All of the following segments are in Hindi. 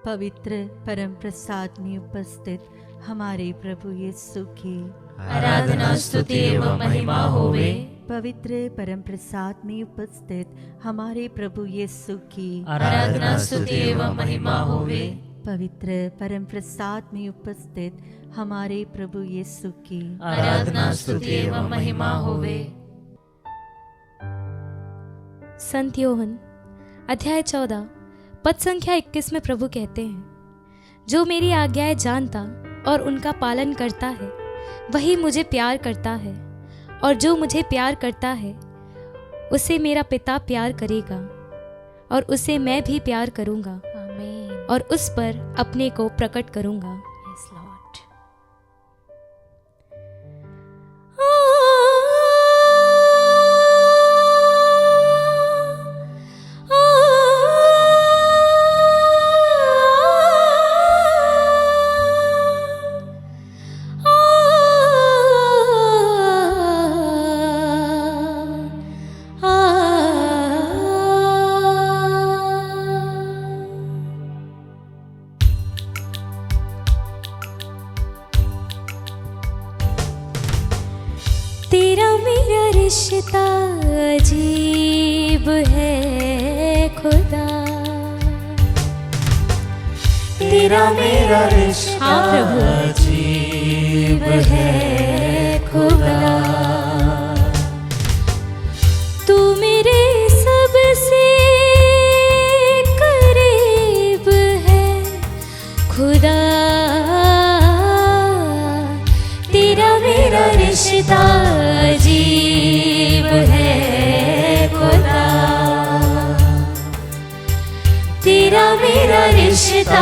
पवित्र परम प्रसाद में उपस्थित हमारे प्रभु यीशु की आराधना स्तुति एवं महिमा होवे। पवित्र परम प्रसाद में उपस्थित हमारे प्रभु यीशु की आराधना स्तुति एवं महिमा होवे। पवित्र परम प्रसाद में उपस्थित हमारे प्रभु यीशु की आराधना स्तुति एवं महिमा होवे। संत योहन अध्याय 14 पद संख्या 21 में प्रभु कहते हैं, जो मेरी आज्ञाएं जानता और उनका पालन करता है वही मुझे प्यार करता है, और जो मुझे प्यार करता है उसे मेरा पिता प्यार करेगा, और उसे मैं भी प्यार करूंगा आमीन। और उस पर अपने को प्रकट करूंगा। Yes Lord. तेरा मेरा रिश्ता अजीब है खुदा, तेरा मेरा रिश्ता हाँ प्रभु, अजीब है खुदा। तू मेरे सबसे करीब है खुदा, तेरा मेरा रिश्ता अजीब है खुदा, तेरा मेरा रिश्ता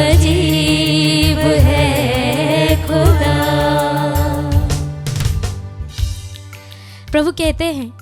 अजीब है खुदा। प्रभु कहते हैं,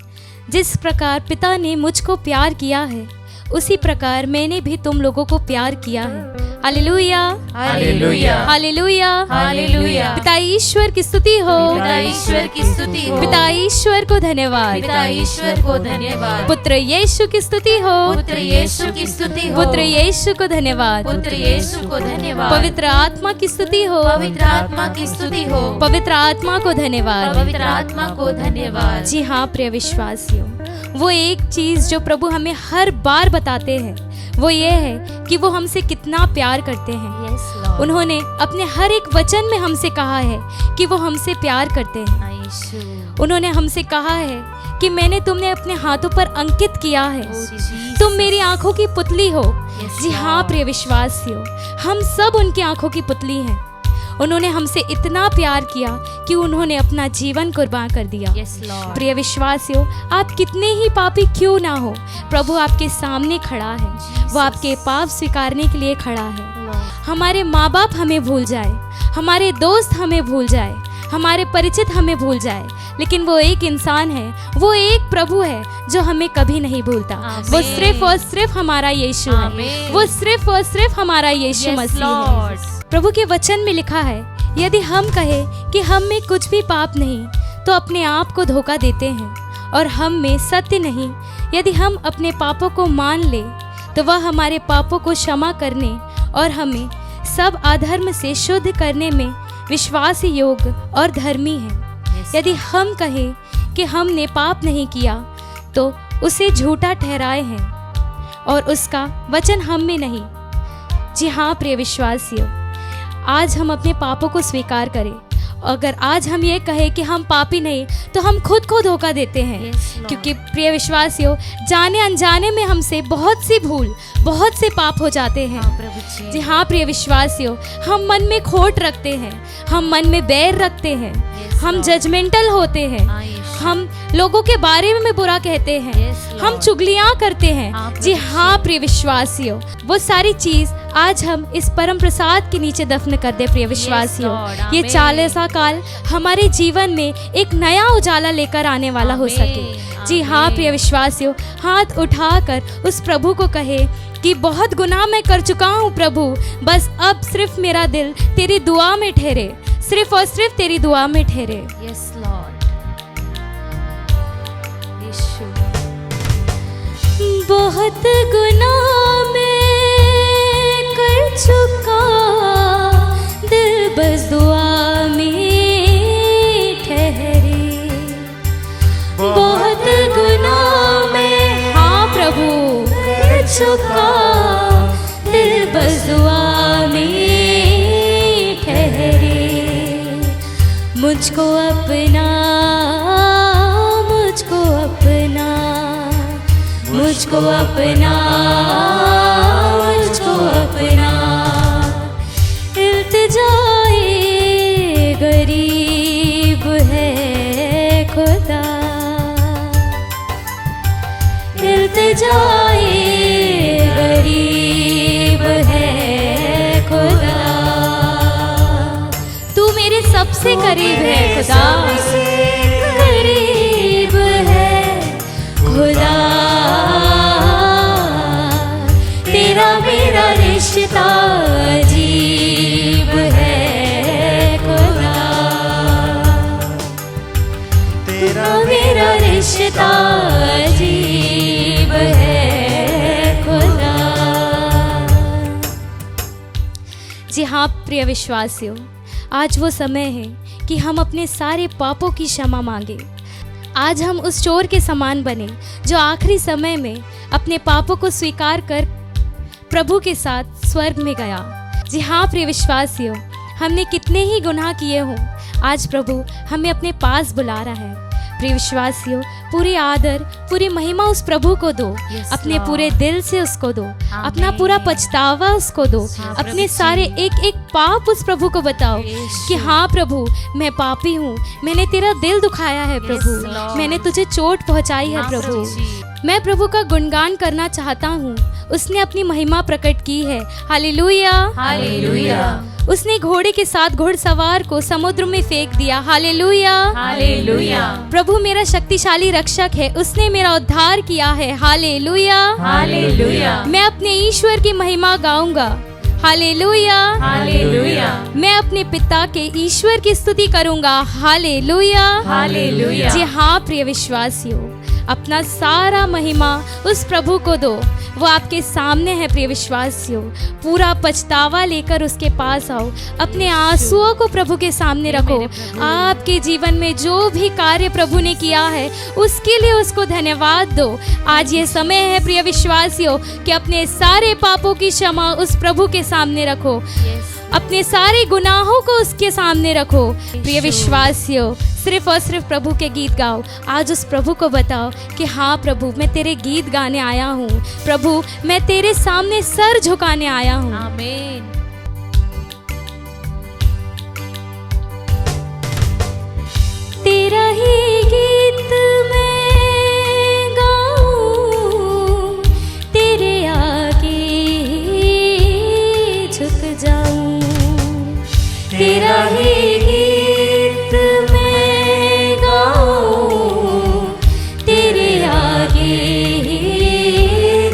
जिस प्रकार पिता ने मुझको प्यार किया है उसी प्रकार मैंने भी तुम लोगों को प्यार किया है। Hallelujah hallelujah hallelujah hallelujah. पिता ईश्वर की स्तुति हो, पिता ईश्वर की स्तुति हो, पिता ईश्वर को धन्यवाद, पिता ईश्वर को धन्यवाद। पुत्र यीशु की स्तुति हो, पुत्र यीशु की स्तुति हो, पुत्र यीशु को धन्यवाद, पुत्र यीशु को धन्यवाद। पवित्र आत्मा की स्तुति हो, पवित्र आत्मा की स्तुति हो, पवित्र आत्मा को धन्यवाद। पवित्र आत्मा को धन्यवाद। जी हाँ प्रिय विश्वासियों, वो एक चीज जो प्रभु हमें हर बार बताते हैं वो ये है कि वो हमसे कितना प्यार करते हैं। Yes Lord. उन्होंने अपने हर एक वचन में हमसे कहा है कि वो हमसे प्यार करते हैं। यीशु। उन्होंने हमसे कहा है कि मैंने तुम्हें अपने हाथों पर अंकित किया है, ओ जीसस। तुम मेरी आंखों की पुतली हो। Yes, जी हाँ Lord। प्रिय विश्वासियों, हम सब उनकी आंखों की पुतली हैं। उन्होंने हमसे इतना प्यार किया कि उन्होंने अपना जीवन कुर्बान कर दिया। Yes Lord. प्रिय विश्वासियों, आप कितने ही पापी क्यों ना हो, प्रभु आपके सामने खड़ा है। वो आपके पाप स्वीकारने के लिए खड़ा है। हमारे माँ बाप हमें भूल जाए, हमारे दोस्त हमें भूल जाए, हमारे परिचित हमें भूल जाए, लेकिन वो एक इंसान है, वो एक प्रभु है जो हमें कभी नहीं भूलता। आमीन। वो सिर्फ और सिर्फ हमारा यीशु है। आमीन। वो सिर्फ और सिर्फ हमारा यीशु Yes, मसीह है। Lord। प्रभु के वचन में लिखा है, यदि हम कहें कि हम में कुछ भी पाप नहीं तो अपने आप को धोखा देते हैं और हम में सत्य नहीं। यदि हम अपने पापों को मान ले तो वह हमारे पापों को क्षमा करने और हमें सब अधर्म से शुद्ध करने में विश्वास योग्य और धर्मी है। Yes, यदि हम कहें कि हमने पाप नहीं किया तो उसे झूठा ठहराए हैं और उसका वचन हम में नहीं। जी हाँ प्रिय विश्वासियों, आज हम अपने पापों को स्वीकार करें। अगर आज हम ये कहें कि हम पापी नहीं तो हम खुद को धोखा देते हैं। Yes, Lord। क्योंकि प्रिय विश्वासियों, जाने अनजाने में हमसे बहुत सी भूल, बहुत से पाप हो जाते हैं। हाँ प्रभु जी। जी हाँ प्रिय विश्वासियों, हम मन में खोट रखते हैं, हम मन में बैर रखते हैं, Yes, हम Lord। जजमेंटल होते हैं, हाँ, यीशु। हम लोगों के बारे में बुरा कहते हैं, Yes, Lord। हम चुगलियां करते हैं। हाँ, जी प्रभु हाँ जी। प्रिय विश्वासियों, वो सारी चीज आज हम इस परम प्रसाद के नीचे दफन कर दे। प्रिय विश्वासियों, Lord, ये आमीन। 40 काल हमारे जीवन में एक नया उजाला लेकर आने वाला हो आमीन, सके। जी हाँ आमीन। प्रिय विश्वासियों, हाथ उठाकर उस प्रभु को कहे कि बहुत गुनाह मैं कर चुका हूँ प्रभु, बस अब सिर्फ मेरा दिल तेरी दुआ में ठहरे, सिर्फ और सिर्फ तेरी दुआ में ठहरे। Yes lord. यीशु। बहुत गुनाह मैं कर दिल बस दुआ में ठहरे। मुझको अपना, मुझको अपना, मुझको अपना, मुझको अपना। इल्तिजाए गरीब है खुदा, इल्तिजाए गरीब है खुदा। तू मेरे सबसे करीब है खुदा, करीब है खुदा। तेरा मेरा रिश्ता अजीब है खुदा, तेरा मेरा रिश्ता अजीब है खुदा। जी हाँ प्रिय विश्वासियों, आज वो समय है कि हम अपने सारे पापों की क्षमा मांगे। आज हम उस चोर के समान बने जो आखिरी समय में अपने पापों को स्वीकार कर प्रभु के साथ स्वर्ग में गया। जी हाँ प्रिय विश्वासियों, हमने कितने ही गुनाह किए हों, आज प्रभु हमें अपने पास बुला रहा है। प्रिय विश्वासियों, पूरी आदर, पूरी महिमा उस प्रभु को दो। अपने पूरे दिल से उसको दो, अपना पूरा पछतावा उसको दो, अपने सारे एक एक पाप उस प्रभु को बताओ कि हाँ प्रभु, मैं पापी हूँ, मैंने तेरा दिल दुखाया है प्रभु, मैंने तुझे चोट पहुँचाई है प्रभु। मैं प्रभु का गुणगान करना चाहता हूँ, उसने अपनी महिमा प्रकट की है। Hallelujah, hallelujah. उसने घोड़े के साथ घुड़सवार को समुद्र में फेंक दिया। Hallelujah, hallelujah. प्रभु मेरा शक्तिशाली रक्षक है, उसने मेरा उद्धार किया है। Hallelujah, hallelujah. मैं अपने ईश्वर की महिमा गाऊंगा। Hallelujah, hallelujah. मैं अपने पिता के ईश्वर की स्तुति करूंगा। Hallelujah, hallelujah. जी हाँ प्रिय विश्वासियों, अपना सारा महिमा उस प्रभु को दो, वो आपके सामने है। प्रिय विश्वासियों, पूरा पछतावा लेकर उसके पास आओ, अपने आंसुओं को प्रभु के सामने रखो। आपके जीवन में जो भी कार्य प्रभु ने किया है उसके लिए उसको धन्यवाद दो। आज ये समय है प्रिय विश्वासियों कि अपने सारे पापों की क्षमा उस प्रभु के सामने रखो, अपने सारे गुनाहों को उसके सामने रखो। प्रिय विश्वासियों, सिर्फ और सिर्फ प्रभु के गीत गाओ। आज उस प्रभु को बताओ कि हाँ प्रभु, मैं तेरे गीत गाने आया हूँ, प्रभु मैं तेरे सामने सर झुकाने आया हूँ। आमीन। तेरा ही गीत मैं गाऊं, तेरे आगे झुक जाऊं। तेरा ही गीत मैं गाऊं, तेरे आगे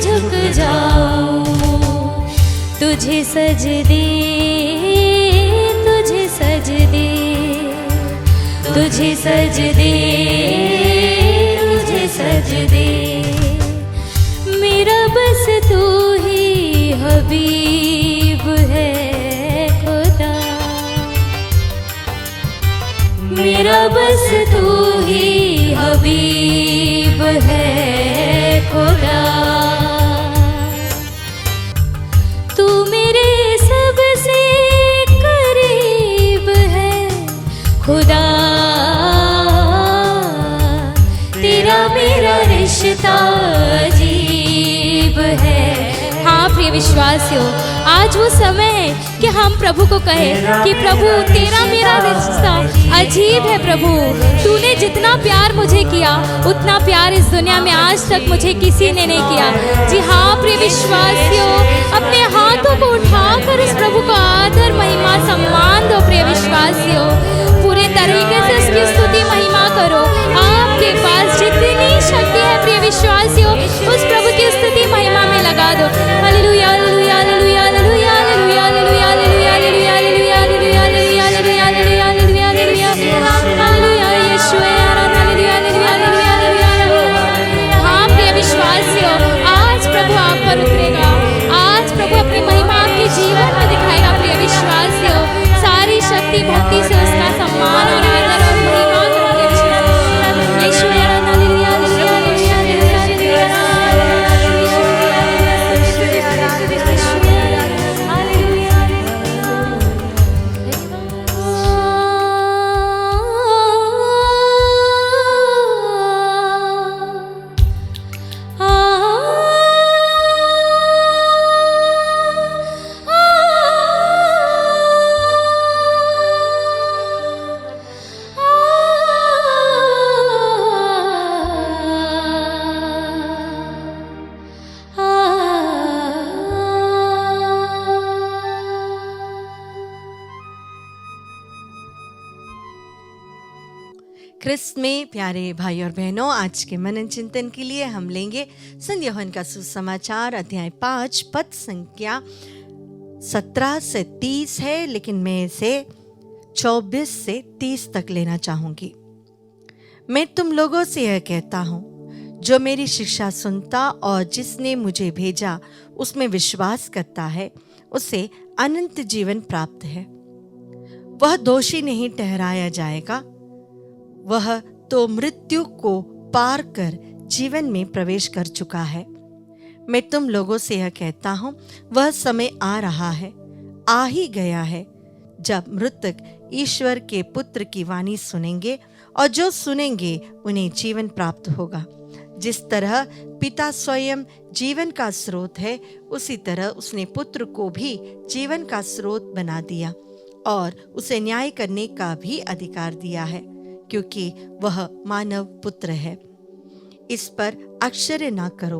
झुक जाऊं। तुझे सजदे, तुझे सजदे, तुझे सजदे, तुझे सजदे। मेरा बस तू ही हबीब है खुदा, मेरा बस तू ही हबीब है खुदा। तू मेरे सबसे करीब है खुदा, तेरा मेरा रिश्ता अजीब है। हाँ प्रिय विश्वासियों, आज वो समय है कि हम प्रभु को कहें कि प्रभु तेरा मेरा रिश्ता अजीब है। प्रभु तूने जितना प्यार मुझे किया उतना प्यार इस दुनिया में आज तक मुझे किसी ने नहीं किया। जी हाँ प्रिय विश्वासियों, अपने हाथों को उठाकर उस प्रभु को आदर महिमा सम्मान दो। प्रिय विश्वासियों, पूरे तरीके से उसकी स्तुति महिमा करो। आपके पास जितनी शक्ति है प्रिय विश्वासियों, उस प्रभु की स्तुति महिमा में लगा दो। Hallelujah, hallelujah, hallelujah, hallelujah, hallelujah, hallelujah, hallelujah, hallelujah, hallelujah, hallelujah, hallelujah, hallelujah, hallelujah, hallelujah, hallelujah, hallelujah, Yeshu है, हालेलुया, हालेलुया, हालेलुया, हालेलुया। हाँ प्रिय विश्वासियों, आज प्रभु आप पर उतरेगा, आज प्रभु अपनी महिमा आपके जीवन में दिखाएगा। प्रिय विश्वासियों, सारी शक्ति भक्ति से उसका सम्मान और आदर और महिमा करो। यीशु है, hallelujah, hallelujah, hallelujah, hallelujah, hallelujah, hallelujah. Khrist में प्यारे भाई और बहनों, आज के मनन चिंतन के लिए हम लेंगे संत यूहन्ना का सुसमाचार अध्याय 5 पद संख्या 17 से 30 है, लेकिन मैं इसे 24 से 30 तक लेना चाहूंगी। मैं तुम लोगों से यह कहता हूँ, जो मेरी शिक्षा सुनता और जिसने मुझे भेजा उसमें विश्वास करता है, उसे अनंत जीवन प्राप्त है। वह दोषी नहीं ठहराया जाएगा, वह तो मृत्यु को पार कर जीवन में प्रवेश कर चुका है। मैं तुम लोगों से यह कहता हूँ, वह समय आ रहा है, आ ही गया है, जब मृतक ईश्वर के पुत्र की वाणी सुनेंगे, और जो सुनेंगे उन्हें जीवन प्राप्त होगा। जिस तरह पिता स्वयं जीवन का स्रोत है, उसी तरह उसने पुत्र को भी जीवन का स्रोत बना दिया और उसे न्याय करने का भी अधिकार दिया है, क्योंकि वह मानव पुत्र है। इस पर आश्चर्य ना करो,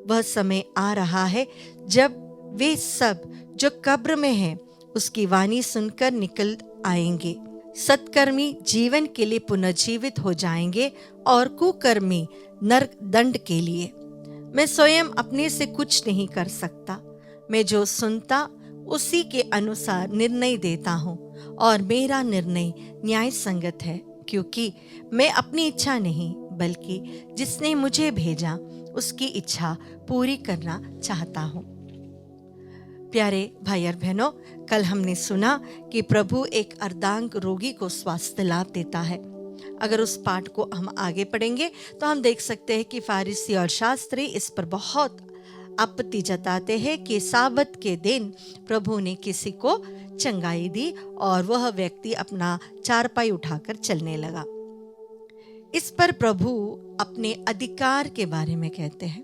वह समय आ रहा है जब वे सब जो कब्र में हैं उसकी वाणी सुनकर निकल आएंगे। सत्कर्मी जीवन के लिए पुनर्जीवित हो जाएंगे और कुकर्मी नरक दंड के लिए। मैं स्वयं अपने से कुछ नहीं कर सकता, मैं जो सुनता उसी के अनुसार निर्णय देता हूँ, और मेरा निर्णय न्याय संगत है, क्योंकि मैं अपनी इच्छा नहीं बल्कि जिसने मुझे भेजा उसकी इच्छा पूरी करना चाहता हूँ। प्यारे भाई और बहनों, कल हमने सुना कि प्रभु एक अर्धांग रोगी को स्वास्थ्य लाभ देता है। अगर उस पाठ को हम आगे पढ़ेंगे तो हम देख सकते हैं कि फारिसी और शास्त्री इस पर बहुत आपत्ति जताते हैं कि साबत के दिन प्रभु ने किसी को चंगाई दी और वह व्यक्ति अपना चारपाई उठाकर चलने लगा। इस पर प्रभु अपने अधिकार के बारे में कहते हैं।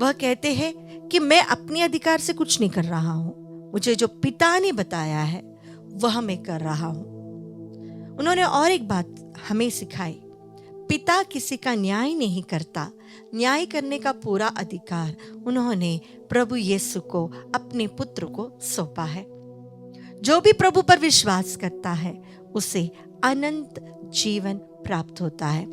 वह कहते हैं कि मैं अपने अधिकार से कुछ नहीं कर रहा हूं, मुझे जो पिता ने बताया है वह मैं कर रहा हूं। उन्होंने और एक बात हमें सिखाई, पिता किसी का न्याय नहीं करता, न्याय करने का पूरा अधिकार उन्होंने प्रभु यीशु को, अपने पुत्र को सौंपा है। जो भी प्रभु पर विश्वास करता है उसे अनंत जीवन प्राप्त होता है।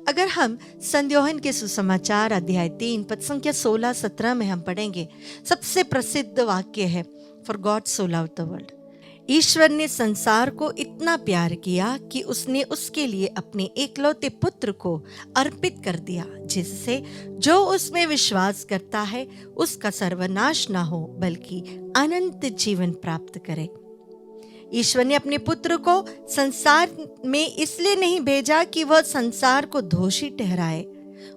अगर हम संत यूहन्ना के सुसमाचार अध्याय 3 पद संख्या 16-17 में हम पढ़ेंगे, सबसे प्रसिद्ध वाक्य है, for God so loved the world. ईश्वर ने संसार को इतना प्यार किया कि उसने उसके लिए अपने एकलौते पुत्र को अर्पित कर दिया, जिससे जो उसमें विश्वास करता है उसका सर्वनाश ना हो बल्कि अनंत जीवन प्राप्त करे। ईश्वर ने अपने पुत्र को संसार में इसलिए नहीं भेजा कि वह संसार को दोषी ठहराए,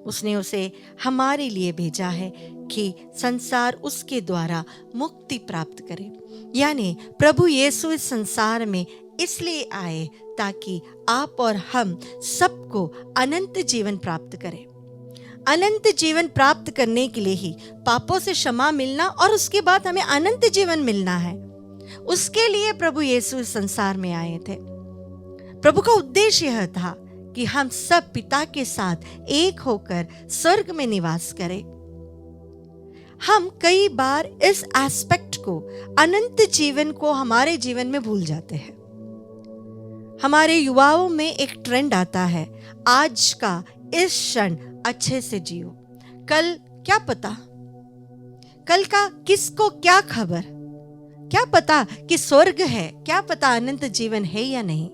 उसने उसे हमारे लिए भेजा है कि संसार उसके द्वारा मुक्ति प्राप्त करे। यानी प्रभु यीशु इस संसार में इसलिए आए ताकि आप और हम सबको अनंत जीवन प्राप्त करें। अनंत जीवन प्राप्त करने के लिए ही पापों से क्षमा मिलना और उसके बाद हमें अनंत जीवन मिलना है, उसके लिए प्रभु यीशु इस संसार में आए थे। प्रभु का उद्देश्य यह था कि हम सब पिता के साथ एक होकर स्वर्ग में निवास करें। हम कई बार इस एस्पेक्ट को, अनंत जीवन को हमारे जीवन में भूल जाते हैं। हमारे युवाओं में एक ट्रेंड आता है, आज का इस क्षण अच्छे से जियो, कल क्या पता, कल का किसको क्या खबर, क्या पता कि स्वर्ग है, क्या पता अनंत जीवन है या नहीं।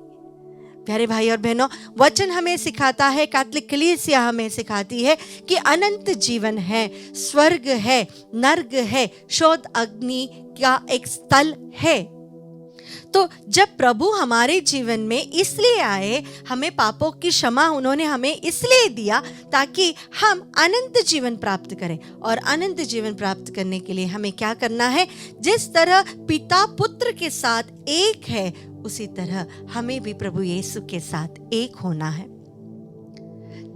प्यारे भाई और बहनों, वचन हमें सिखाता है, कैथोलिक कलीसिया हमें सिखाती है कि अनंत जीवन है, स्वर्ग है, नर्क है, शोध अग्नि का एक स्थल है। तो जब प्रभु हमारे जीवन में इसलिए आए, हमें पापों की क्षमा उन्होंने हमें इसलिए दिया ताकि हम अनंत जीवन प्राप्त करें। और अनंत जीवन प्राप्त करने के लिए हमें क्या करना है? जिस तरह पिता पुत्र के साथ एक है, उसी तरह हमें भी प्रभु यीशु के साथ एक होना है।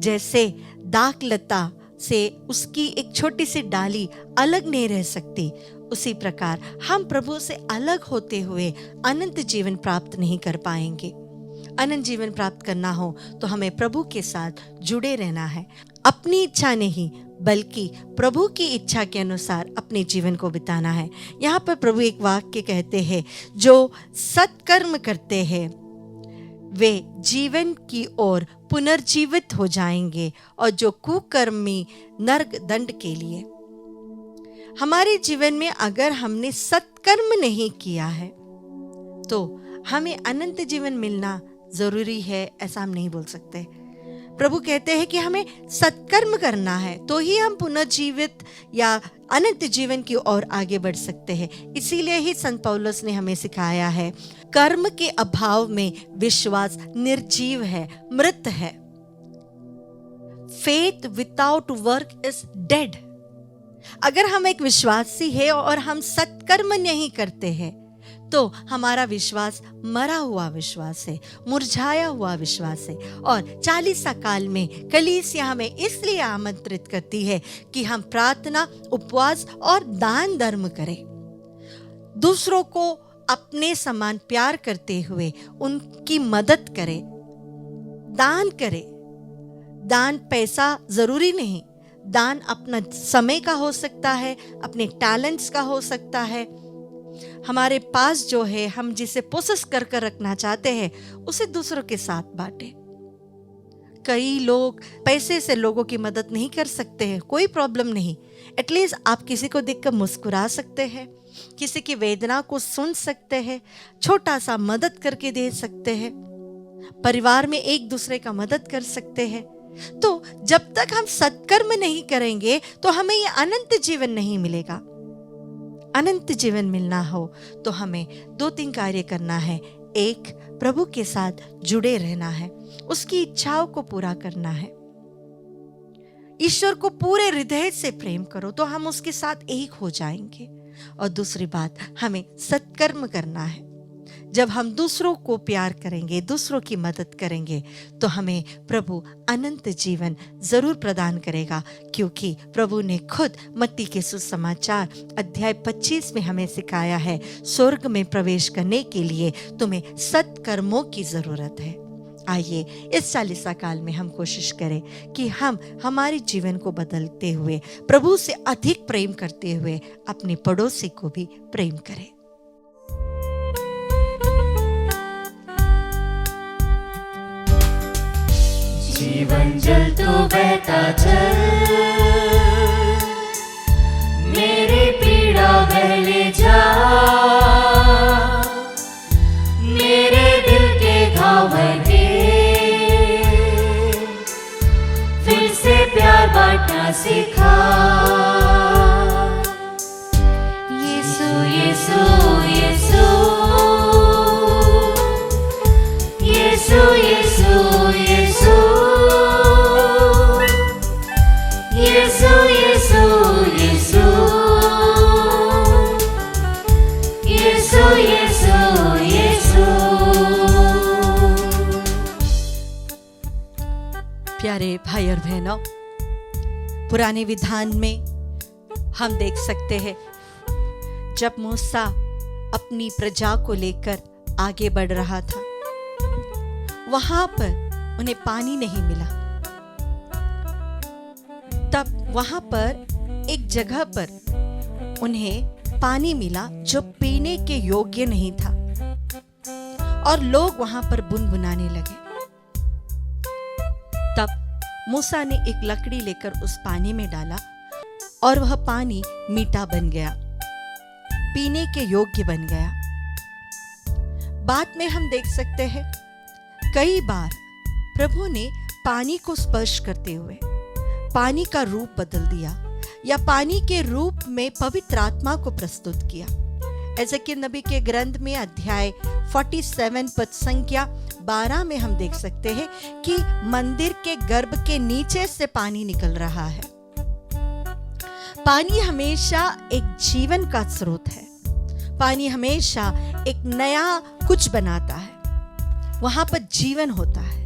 जैसे दाखलता से उसकी एक छोटी सी डाली अलग नहीं रह सकती, उसी प्रकार हम प्रभु से अलग होते हुए अनंत जीवन प्राप्त नहीं कर पाएंगे। अनंत जीवन प्राप्त करना हो तो हमें प्रभु के साथ जुड़े रहना है, अपनी इच्छा नहीं बल्कि प्रभु की इच्छा के अनुसार अपने जीवन को बिताना है। यहाँ पर प्रभु एक वाक्य कहते हैं, जो सत्कर्म करते हैं, वे जीवन की ओर पुनर्जीवित हो जाएंगे और जो कुकर्मी नरक दंड के लिए। हमारे जीवन में अगर हमने सत्कर्म नहीं किया है तो हमें अनंत जीवन मिलना जरूरी है, ऐसा हम नहीं बोल सकते। प्रभु कहते हैं कि हमें सत्कर्म करना है तो ही हम पुनर्जीवित या अनंत जीवन की ओर आगे बढ़ सकते हैं। इसीलिए ही संत पौलुस ने हमें सिखाया है, कर्म के अभाव में विश्वास निर्जीव है, मृत है। Faith without work is dead. अगर हम एक विश्वासी है और हम सत्कर्म नहीं करते हैं तो हमारा विश्वास मरा हुआ विश्वास है, मुरझाया हुआ विश्वास है। और 40 काल में कलीसिया हमें इसलिए आमंत्रित करती है कि हम प्रार्थना, उपवास और दान धर्म करें, दूसरों को अपने समान प्यार करते हुए उनकी मदद करें, दान करें। दान पैसा जरूरी नहीं, दान अपना समय का हो सकता है, अपने टैलेंट्स का हो सकता है। हमारे पास जो है, हम जिसे पोसेस कर रखना चाहते हैं उसे दूसरों के साथ बांटे। कई लोग पैसे से लोगों की मदद नहीं कर सकते हैं, कोई प्रॉब्लम नहीं। एटलीस्ट आप किसी को देखकर मुस्कुरा सकते हैं, किसी की वेदना को सुन सकते हैं, छोटा सा मदद करके दे सकते हैं, परिवार में एक दूसरे का मदद कर सकते हैं। तो जब तक हम सत्कर्म नहीं करेंगे तो हमें ये अनंत जीवन नहीं मिलेगा। अनंत जीवन मिलना हो तो हमें 2-3 कार्य करना है। एक, प्रभु के साथ जुड़े रहना है, उसकी इच्छाओं को पूरा करना है। ईश्वर को पूरे हृदय से प्रेम करो तो हम उसके साथ एक हो जाएंगे। और दूसरी बात, हमें सत्कर्म करना है। जब हम दूसरों को प्यार करेंगे, दूसरों की मदद करेंगे तो हमें प्रभु अनंत जीवन जरूर प्रदान करेगा, क्योंकि प्रभु ने खुद मत्ती के सुसमाचार अध्याय 25 में हमें सिखाया है, स्वर्ग में प्रवेश करने के लिए तुम्हें सत्कर्मों की जरूरत है। आइए इस 40 काल में हम कोशिश करें कि हम हमारे जीवन को बदलते हुए, प्रभु से अधिक प्रेम करते हुए अपने पड़ोसी को भी प्रेम करें। जीवन जल तो बहता चल, मेरी पीड़ा बह ले जा, मेरे दिल के घाव भरे, फिर से प्यार बांटना सिखा। यीशु यीशु यीशु यीशु यीशु यीशु यीशु यीशु यीशु यीशु यीशु यीशु। प्यारे भाई और बहनों, पुराने विधान में हम देख सकते हैं जब मूसा अपनी प्रजा को लेकर आगे बढ़ रहा था, वहां पर उन्हें पानी नहीं मिला। तब वहां पर एक जगह पर उन्हें पानी मिला जो पीने के योग्य नहीं था, और लोग वहां पर बुनबुनाने लगे। तब मूसा ने एक लकड़ी लेकर उस पानी में डाला और वह पानी मीठा बन गया, पीने के योग्य बन गया। बाद में हम देख सकते हैं कई बार प्रभु ने पानी को स्पर्श करते हुए पानी का रूप बदल दिया या पानी के रूप में पवित्र आत्मा को प्रस्तुत किया। एजेकियल नबी के ग्रंथ में अध्याय 47 पद संख्या 12 में हम देख सकते हैं कि मंदिर के गर्भ के नीचे से पानी निकल रहा है। पानी हमेशा एक जीवन का स्रोत है, पानी हमेशा एक नया कुछ बनाता है, वहां पर जीवन होता है।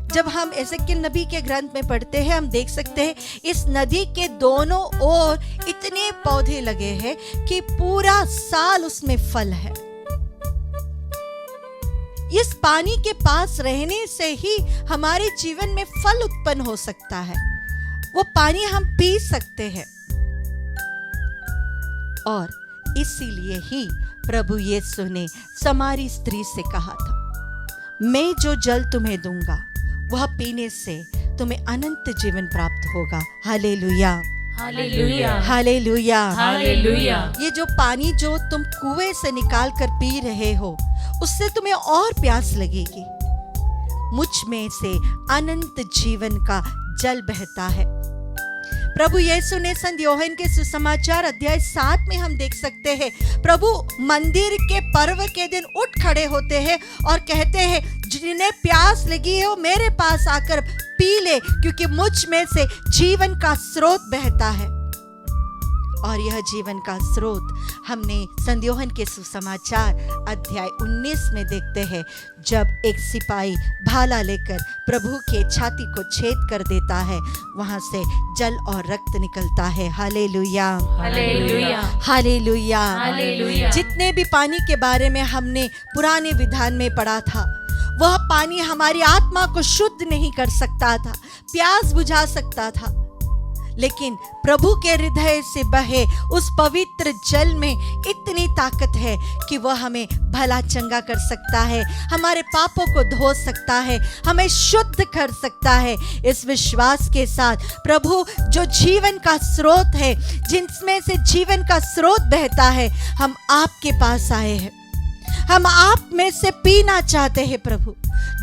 जब हम एजेकियल नबी के ग्रंथ में पढ़ते हैं, हम देख सकते हैं इस नदी के दोनों ओर इतने पौधे लगे हैं कि पूरा साल उसमें फल है। इस पानी के पास रहने से ही हमारे जीवन में फल उत्पन्न हो सकता है, वो पानी हम पी सकते हैं। और इसीलिए ही प्रभु यीशु ने समारी स्त्री से कहा था, मैं जो जल तुम्हें दूंगा वह पीने से तुम्हें अनंत जीवन प्राप्त होगा। Hallelujah, hallelujah, hallelujah, hallelujah. ये जो पानी जो तुम कुएं से निकाल कर पी रहे हो, उससे तुम्हें और प्यास लगेगी। मुझ में से अनंत जीवन का जल बहता है। प्रभु यीशु ने संत यूहन्ना के सुसमाचार अध्याय 7 में हम देख सकते हैं, प्रभु मंदिर के पर्व के दिन उठ खड़े होते हैं और कहते हैं, जिन्हें प्यास लगी है वो मेरे पास आकर पी ले, क्योंकि मुझ में से जीवन का स्रोत बहता है। और यह जीवन का स्रोत हमने संत यूहन्ना के सुसमाचार अध्याय 19 में देखते हैं, जब एक सिपाही भाला लेकर प्रभु के छाती को छेद कर देता है, वहां से जल और रक्त निकलता है। Hallelujah, hallelujah, hallelujah, hallelujah. जितने भी पानी के बारे में हमने पुराने विधान में पढ़ा था, वह पानी हमारी आत्मा को शुद्ध नहीं कर सकता था, प्यास बुझा सकता था, लेकिन प्रभु के हृदय से बहे उस पवित्र जल में इतनी ताकत है कि वह हमें भला चंगा कर सकता है, हमारे पापों को धो सकता है, हमें शुद्ध कर सकता है। इस विश्वास के साथ प्रभु जो जीवन का स्रोत है, जिसमें से जीवन का स्रोत बहता है, हम आपके पास आए हैं। हम आप में से पीना चाहते हैं प्रभु।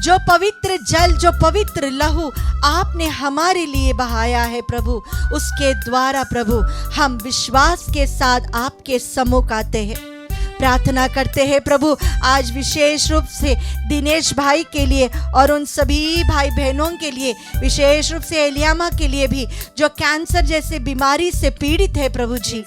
जो पवित्र जल, जो पवित्र लहू आपने हमारे लिए बहाया है प्रभु, उसके द्वारा प्रभु हम विश्वास के साथ आपके सम्मुख आते हैं, प्रार्थना करते हैं प्रभु। आज विशेष रूप से दिनेश भाई के लिए और उन सभी भाई बहनों के लिए, विशेष रूप से एलियामा के लिए भी, जो कैंसर जैसे बीमारी से पीड़ित है प्रभु जी।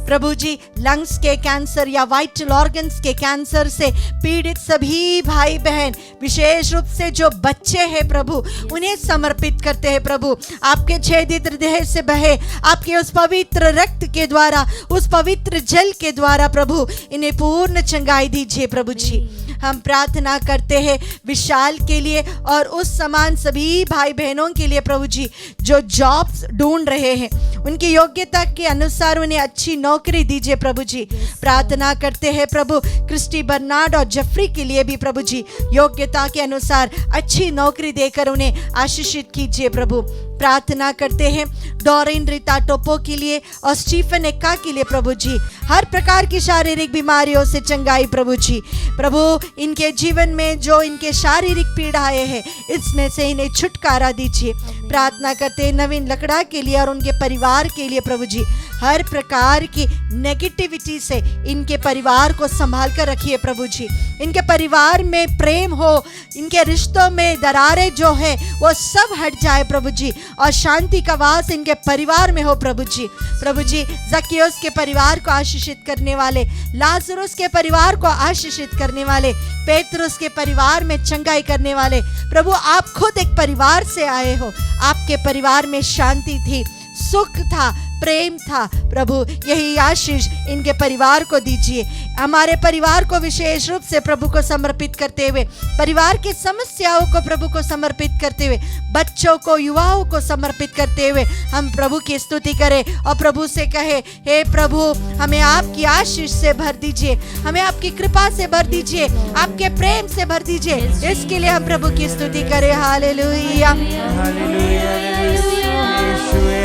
प्रभु जी, लंग्स के कैंसर या वाइटल ऑर्गन्स के कैंसर से पीड़ित सभी भाई बहन, विशेष रूप से जो बच्चे हैं प्रभु, उन्हें समर्पित करते हैं प्रभु। आपके छेदित हृदय से बहे आपके उस पवित्र रक्त के द्वारा, उस पवित्र जल के द्वारा प्रभु इन्हें पूर्ण चंगाई दीजिए प्रभु जी। हम प्रार्थना करते हैं विशाल के लिए और उस समान सभी भाई बहनों के लिए प्रभु जी, जो जॉब्स ढूंढ रहे हैं, उनकी योग्यता के अनुसार उन्हें अच्छी नौकरी दीजिए प्रभु जी। प्रार्थना करते हैं प्रभु क्रिस्टी बर्नार्ड और जेफरी के लिए भी प्रभु जी, योग्यता के अनुसार अच्छी नौकरी देकर उन्हें आशीषित कीजिए प्रभु। प्रार्थना करते हैं डोरिन रीता टोपो के लिए और स्टीफन एक्का के लिए प्रभु जी, हर प्रकार की शारीरिक बीमारियों से चंगाई प्रभु जी। प्रभु इनके जीवन में जो इनके शारीरिक पीड़ाएं हैं, इसमें से इन्हें छुटकारा दीजिए। प्रार्थना करते हैं नवीन लकड़ा के लिए और उनके परिवार के लिए प्रभु जी, हर प्रकार की नेगेटिविटी से इनके परिवार को संभाल कर रखिए प्रभु जी। इनके परिवार में प्रेम हो, इनके रिश्तों में दरारें जो है वो सब हट जाए प्रभु जी, और शांति का वास इनके परिवार में हो प्रभु जी। प्रभु जी, जक्कियुस के परिवार को आशीषित करने वाले, लाजरुस के परिवार को आशीषित करने वाले, पेतरुस के परिवार में चंगाई करने वाले प्रभु, आप खुद एक परिवार से आए हो, आपके परिवार में शांति थी, सुख था, प्रेम था प्रभु। यही आशीष इनके परिवार को दीजिए। हमारे परिवार को विशेष रूप से प्रभु को समर्पित करते हुए, परिवार की समस्याओं को प्रभु को समर्पित करते हुए, बच्चों को, युवाओं को समर्पित करते हुए हम प्रभु की स्तुति करें और प्रभु से कहे, हे प्रभु हमें आपकी आशीष से भर दीजिए, हमें आपकी कृपा से भर दीजिए, आपके प्रेम से भर दीजिए। इसके लिए हम प्रभु की स्तुति करें। हालेलुया,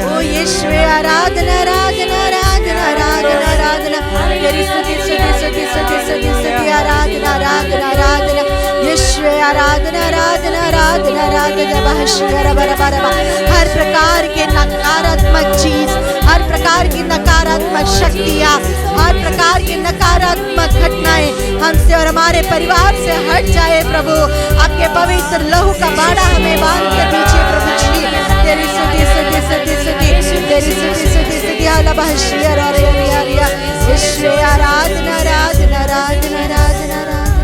ओ यीशुवे, आराधना आराधना आराधना आराधना आराधना, तेरी स्तुति स्तुति स्तुति स्तुति स्तुति स्तुति, आराधना आराधना आराधना, यीशुवे आराधना आराधना आराधना आराधना। बहशुरा बरबरबा, हर प्रकार के नकारात्मक चीज, हर प्रकार की नकारात्मक शक्तियाँ, हर प्रकार की नकारात्मक घटनाएं हमसे और हमारे परिवार से हट जाए प्रभु। आपके पवित्र लहू का बाड़ा हमें बांध कर दीजिए प्रभु जी। तेरी स्तुति स्तुति स्तुति स्तुति, तेरी स्तुति स्तुति स्तुति, आला बहशिया रा रे रे रे, यीशु आराधना आराधना आराधना आराधना आराधना।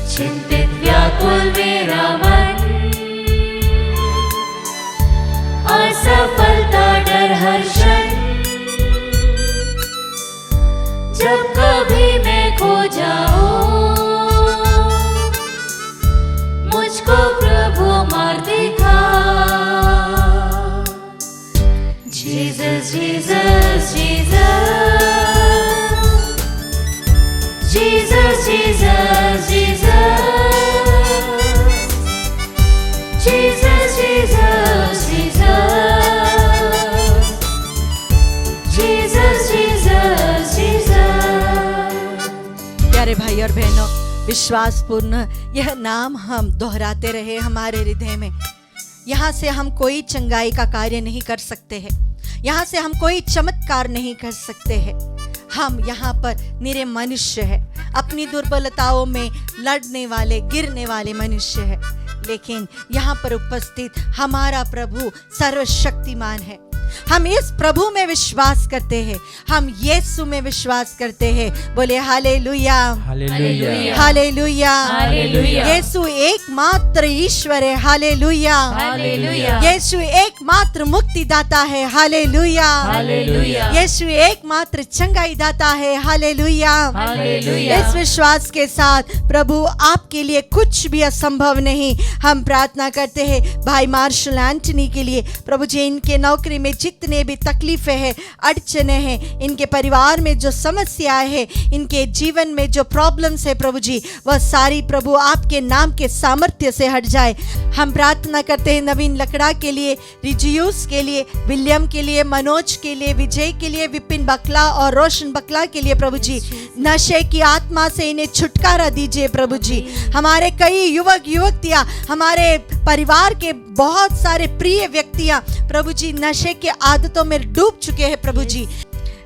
चिंतित व्याकुल मेरा मन, असफलता डर हर क्षण, जब कभी मैं खो जाऊं, मुझको प्रभु मार्ग दिखा। जीसस जीसस जीसस, विश्वासपूर्ण यह नाम हम दोहराते रहे हमारे हृदय में। यहाँ से हम कोई चंगाई का कार्य नहीं कर सकते हैं, यहाँ से हम कोई चमत्कार नहीं कर सकते हैं। हम यहाँ पर निरे मनुष्य है, अपनी दुर्बलताओं में लड़ने वाले, गिरने वाले मनुष्य है। लेकिन यहाँ पर उपस्थित हमारा प्रभु सर्वशक्तिमान है। हम इस प्रभु में विश्वास करते हैं, हम यीशु में विश्वास करते हैं। बोले हालेलुया, हालेलुया, हालेलुया। हालेलुया। यीशु एकमात्र ईश्वर है। Hallelujah, hallelujah. यीशु एकमात्र मुक्तिदाता है। Hallelujah, hallelujah. यीशु एकमात्र चंगाई दाता है। हालेलुया। हालेलुया। इस विश्वास के साथ प्रभु आपके लिए कुछ भी असंभव नहीं। हम प्रार्थना करते हैं भाई मार्शल एंटनी के लिए। प्रभु जी, इनके नौकरी में जितने भी तकलीफें हैं, अड़चने हैं, इनके परिवार में जो समस्याएं हैं, इनके जीवन में जो प्रॉब्लम्स है प्रभु जी, वह सारी प्रभु आपके नाम के सामर्थ्य से हट जाए। हम प्रार्थना करते हैं नवीन लकड़ा के लिए, रिजियूस के लिए, विलियम के लिए, मनोज के लिए, विजय के लिए, विपिन बकला और रोशन बकला के लिए प्रभु जी, नशे की आत्मा से इन्हें छुटकारा दीजिए प्रभु जी। हमारे कई युवक युवतियां, हमारे परिवार के बहुत सारे प्रिय व्यक्तियां प्रभु जी नशे के आदतों में डूब चुके हैं प्रभु जी।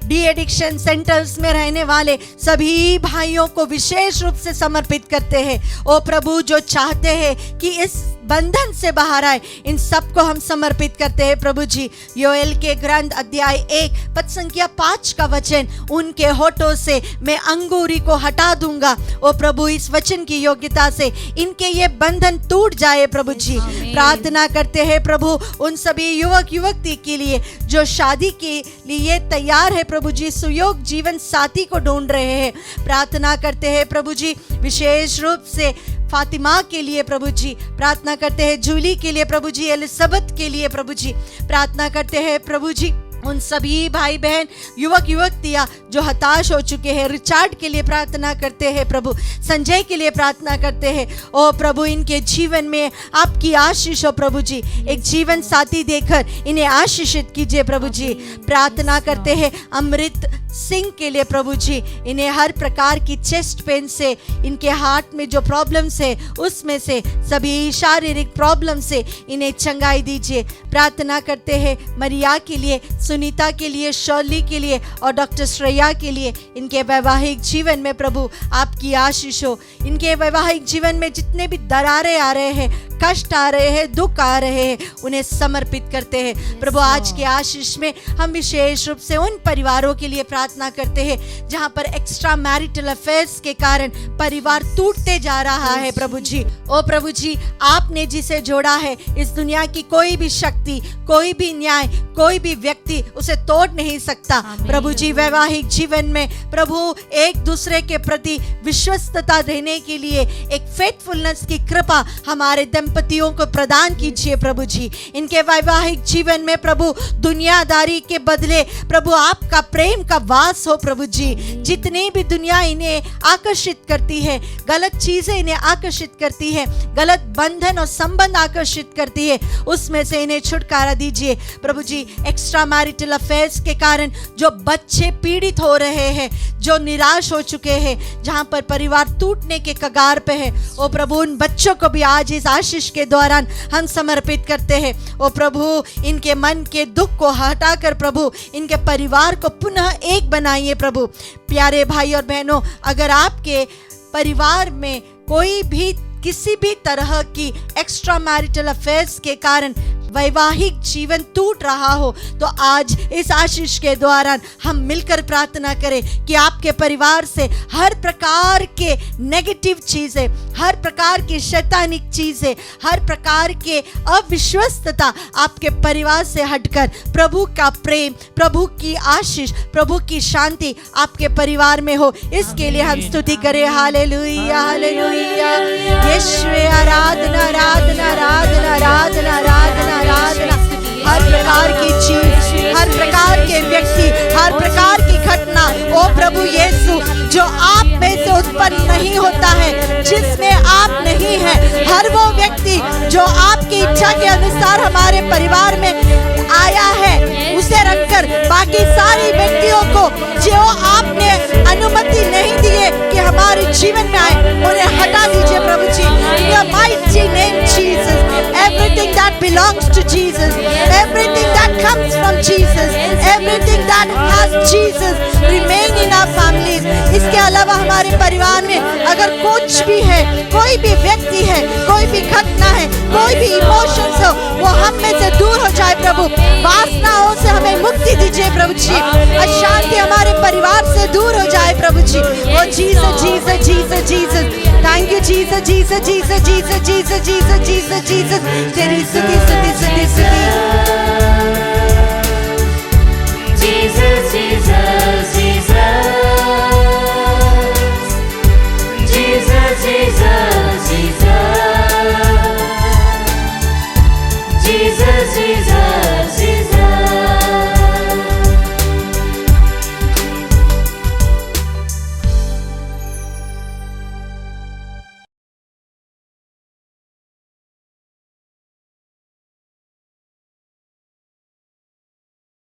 डी एडिक्शन सेंटर्स में रहने वाले सभी भाइयों को विशेष रूप से समर्पित करते हैं। ओ प्रभु, जो चाहते हैं कि इस बंधन से बाहर आए, इन सबको हम समर्पित करते हैं प्रभु जी। योएल के ग्रंथ अध्याय 1 पद संख्या 5 का वचन, उनके होठों से मैं अंगूरी को हटा दूंगा। ओ प्रभु, इस वचन की योग्यता से इनके ये बंधन टूट जाए प्रभु जी। प्रार्थना करते हैं प्रभु उन सभी युवक युवती के लिए जो शादी के लिए तैयार है प्रभु जी, सुयोग जीवन साथी को ढूंढ रहे हैं। प्रार्थना करते हैं प्रभु जी विशेष रूप से फातिमा के लिए प्रभु जी, प्रार्थना करते हैं जूली के लिए प्रभु जी, एलिजाबेथ के लिए प्रभु जी, प्रार्थना करते हैं प्रभु जी उन सभी भाई बहन युवक युवतियां जो हताश हो चुके हैं। रिचार्ड के लिए प्रार्थना करते हैं प्रभु, संजय के लिए प्रार्थना करते हैं। ओ प्रभु, इनके जीवन में आपकी आशीष हो प्रभु जी, एक जीवन साथी देकर इन्हें आशीषित कीजिए प्रभु जी। प्रार्थना करते हैं अमृत सिंह के लिए प्रभु जी, इन्हें हर प्रकार की चेस्ट पेन से, इनके हार्ट में जो प्रॉब्लम्स है उसमें से, सभी शारीरिक प्रॉब्लम से इन्हें चंगाई दीजिए। प्रार्थना करते हैं मरिया के लिए, सुनीता के लिए, शर्ली के लिए और डॉक्टर श्रेया के लिए। इनके वैवाहिक जीवन में प्रभु आपकी आशीष हो। इनके वैवाहिक जीवन में जितने भी दरारें आ रहे हैं, कष्ट आ रहे हैं, दुख आ रहे हैं, उन्हें समर्पित करते हैं प्रभु। आज के आशीष में हम विशेष रूप से उन परिवारों के लिए प्रार्थना करते हैं जहां पर एक्स्ट्रा मैरिटल अफेयर्स के कारण परिवार टूटते जा रहा है प्रभु जी। ओ प्रभु जी, आपने जिसे जोड़ा है इस दुनिया की कोई भी शक्ति, कोई भी न्याय, कोई भी व्यक्ति उसे तोड़ नहीं सकता प्रभु जी। वैवाहिक जीवन में प्रभु एक दूसरे के प्रति विश्वस्तता देने के लिए एक फेथफुलनेस की कृपा हमारे दंपतियों को प्रदान कीजिए प्रभु जी। इनके वैवाहिक जीवन में प्रभु दुनियादारी के बदले प्रभु आपका प्रेम का वास हो प्रभु जी। जितनी भी दुनिया इन्हें आकर्षित करती है, गलत चीजें इन्हें आकर्षित करती है, गलत बंधन और संबंध आकर्षित करती है, उसमें से इन्हें छुटकारा दीजिए प्रभु जी। एक्स्ट्रा मैरिटल अफेयर्स के कारण जो बच्चे पीड़ित हो रहे हैं, जो निराश हो चुके हैं, जहां पर परिवार टूटने के कगार पे है, ओ प्रभु उन बच्चों को भी आज इस आशीष के दौरान हम समर्पित करते हैं। ओ प्रभु, इनके मन के दुख को हटाकर प्रभु इनके परिवार को पुनः एक बनाइए प्रभु। प्यारे भाई और बहनों, अगर आपके परिवार में कोई भी किसी भी तरह की एक्स्ट्रा मैरिटल अफेयर्स के कारण वैवाहिक जीवन टूट रहा हो, तो आज इस आशीष के दौरान हम मिलकर प्रार्थना करें कि आपके परिवार से हर प्रकार के नेगेटिव चीजें, हर प्रकार की शैतानिक चीजें, हर प्रकार के अविश्वस्तता आपके परिवार से हटकर प्रभु का प्रेम, प्रभु की आशीष, प्रभु की शांति आपके परिवार में हो। इसके लिए हम स्तुति करें। Hallelujah, hallelujah. यीशुवे, आराधना, आराधना, आराधना, आराधना, आराधना, आराधना। हर प्रकार की चीज, हर प्रकार के व्यक्ति, हर प्रकार की घटना, ओ प्रभु यीशु, जो आप में से उत्पन्न नहीं होता है, जिसमें आप नहीं है, हर वो व्यक्ति जो आपकी इच्छा के अनुसार हमारे परिवार में आया है, उसे रखकर बाकी सारी व्यक्तियों को जो आपने अनुमति नहीं दी है कि हमारे जीवन में आए उन्हें हटा दीजिए प्रभु जी। In your mighty name Jesus, everything that belongs to Jesus, everything that comes from Jesus, everything that has Jesus remain in our families. इसके अलावा हमारे परिवार में अगर कुछ भी है, कोई भी व्यक्ति है, कोई भी घटना है, कोई भी इमोशंस हो, वो हम में से दूर हो जाए प्रभु। वासनाओं से हमें मुक्ति दीजिए प्रभु जी। अशांति हमारे परिवार से दूर हो जाए प्रभु ji. Oh Jesus Jesus Jesus Jesus, thank you Jesus Jesus Jesus Jesus Jesus Jesus Jesus Jesus, तेरी स्तुति स्तुति स्तुति स्तुति।